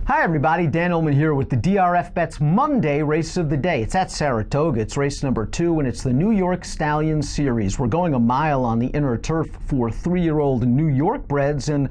Hi everybody, Dan Illman here with the DRFBets Monday race of the day. It's at Saratoga. It's race number 2 and it's the New York Stallion Series. We're going a mile on the inner turf for 3-year-old New York breds, and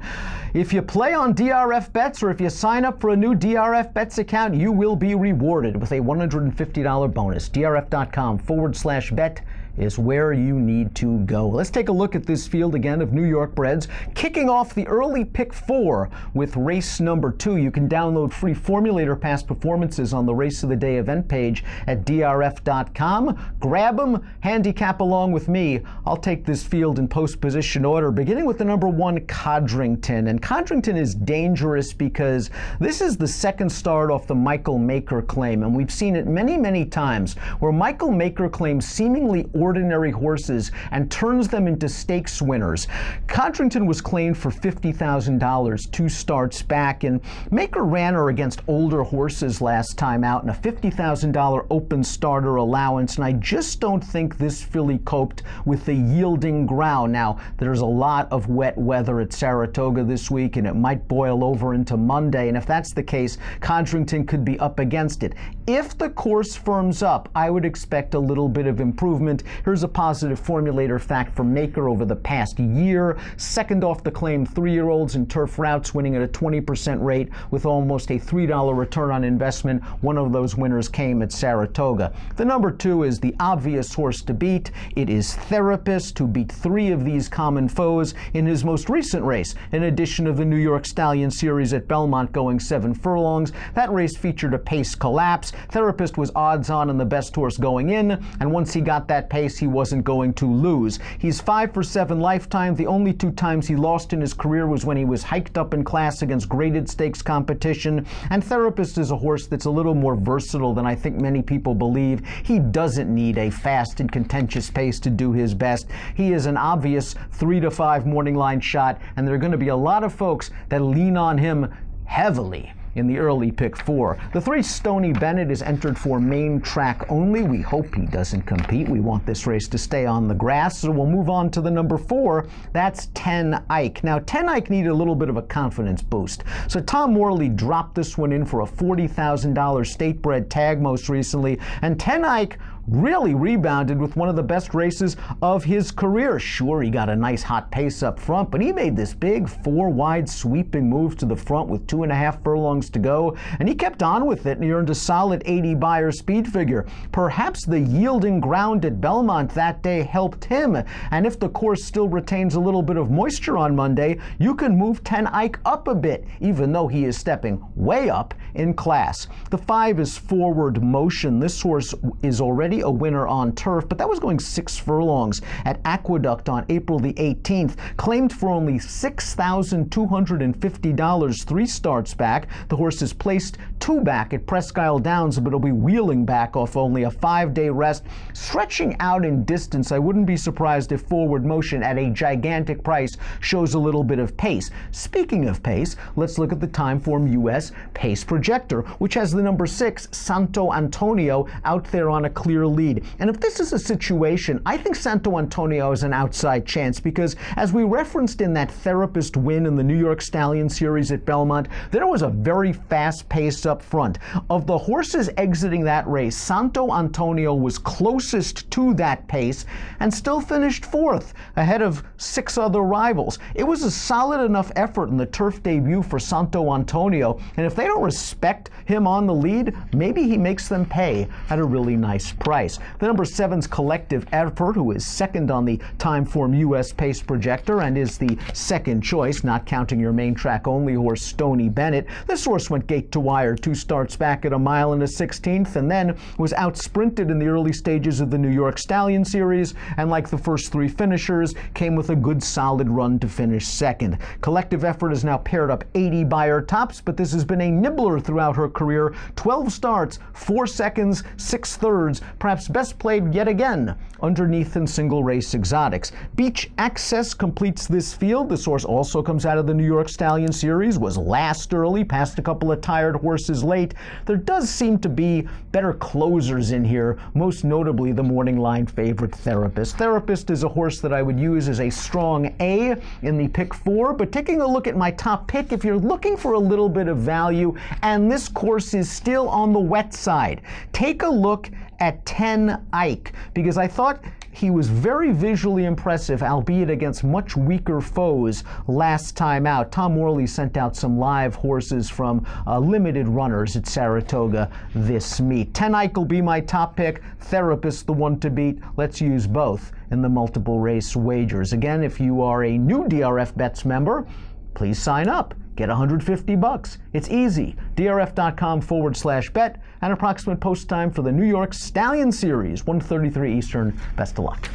if you play on DRFBets or if you sign up for a new DRFBets account, you will be rewarded with a $150 bonus. DRF.com/bet is where you need to go. Let's take a look at this field again of New York breds, kicking off the early pick 4 with race number 2. You can download free formulator past performances on the Race of the Day event page at DRF.com. Grab them, handicap along with me. I'll take this field in post position order, beginning with the number 1, Codrington. And Codrington is dangerous because this is the second start off the Michael Maker claim, and we've seen it many times where Michael Maker claims seemingly ordinary horses and turns them into stakes winners. Codrington was claimed for $50,000 2 starts back, and Maker ran her against older horses last time out in a $50,000 open starter allowance, and I just don't think this filly coped with the yielding ground. Now, there's a lot of wet weather at Saratoga this week, and it might boil over into Monday, and if that's the case, Codrington could be up against it. If the course firms up, I would expect a little bit of improvement. Here's a positive formulator fact for Maker over the past year. Second off the claim, 3-year-olds in turf routes winning at a 20% rate with almost a $3 return on investment. One of those winners came at Saratoga. The number 2 is the obvious horse to beat. It is Therapist, who beat 3 of these common foes in his most recent race, an edition of the New York Stallion Series at Belmont going 7 furlongs. That race featured a pace collapse. Therapist was odds on and the best horse going in, and once he got that pace, he wasn't going to lose. He's 5 for 7 lifetime. The only 2 times he lost in his career was when he was hiked up in class against graded stakes competition. And Therapist is a horse that's a little more versatile than I think many people believe. He doesn't need a fast and contentious pace to do his best. He is an obvious 3 to 5 morning line shot, and there are going to be a lot of folks that lean on him heavily in the early pick 4. The 3, Stony Bennett, is entered for main track only. We hope he doesn't compete. We want this race to stay on the grass, so we'll move on to the number 4. That's 10 Ike. Now, 10 Ike needed a little bit of a confidence boost, so Tom Morley dropped this one in for a $40,000 state-bred tag most recently, and 10 Ike really rebounded with one of the best races of his career. Sure, he got a nice hot pace up front, but he made this big 4-wide sweeping move to the front with 2.5 furlongs to go, and he kept on with it, and he earned a solid 80 Beyer speed figure. Perhaps the yielding ground at Belmont that day helped him, and if the course still retains a little bit of moisture on Monday, you can move 10 Ike up a bit, even though he is stepping way up in class. The 5 is Forward Motion. This horse is already a winner on turf, but that was going 6 furlongs at Aqueduct on April the 18th. Claimed for only $6,250 3 starts back. The horse is placed 2 back at Presque Isle Downs, but it'll be wheeling back off only a 5-day rest. Stretching out in distance, I wouldn't be surprised if Forward Motion at a gigantic price shows a little bit of pace. Speaking of pace, let's look at the Timeform US Pace Projector, which has the number 6, Santo Antonio, out there on a clear lead. And if this is a situation, I think Santo Antonio is an outside chance because, as we referenced in that Therapist win in the New York Stallion Series at Belmont, there was a very fast pace up front. Of the horses exiting that race, Santo Antonio was closest to that pace and still finished 4th, ahead of 6 other rivals. It was a solid enough effort in the turf debut for Santo Antonio, and if they don't respect him on the lead, maybe he makes them pay at a really nice price. The number 7's Collective Effort, who is second on the Timeform US Pace Projector and is the second choice, not counting your main track only horse Stony Bennett. This horse went gate to wire 2 starts back at 1 mile and a 16th, and then was out sprinted in the early stages of the New York Stallion Series, and like the first 3 finishers, came with a good solid run to finish second. Collective Effort has now paired up 80 Beyer tops, but this has been a nibbler throughout her career. 12 starts, 4 seconds, 6 thirds, perhaps best played yet again underneath in single race exotics. Beach Access completes this field. This horse also comes out of the New York Stallion series, was last early, passed a couple of tired horses late. There does seem to be better closers in here, most notably the morning line favorite Therapist. Therapist is a horse that I would use as a strong A in the pick 4, but taking a look at my top pick, if you're looking for a little bit of value, and this course is still on the wet side, take a look at 10 Ike, because I thought he was very visually impressive, albeit against much weaker foes last time out. Tom Morley sent out some live horses from limited runners at Saratoga this meet. 10 Ike will be my top pick. Therapist, the one to beat. Let's use both in the multiple race wagers. Again, if you are a new DRFBets member, please sign up. Get $150. It's easy. DRF.com/bet and approximate post time for the New York Stallion Series, 1:33 Eastern. Best of luck.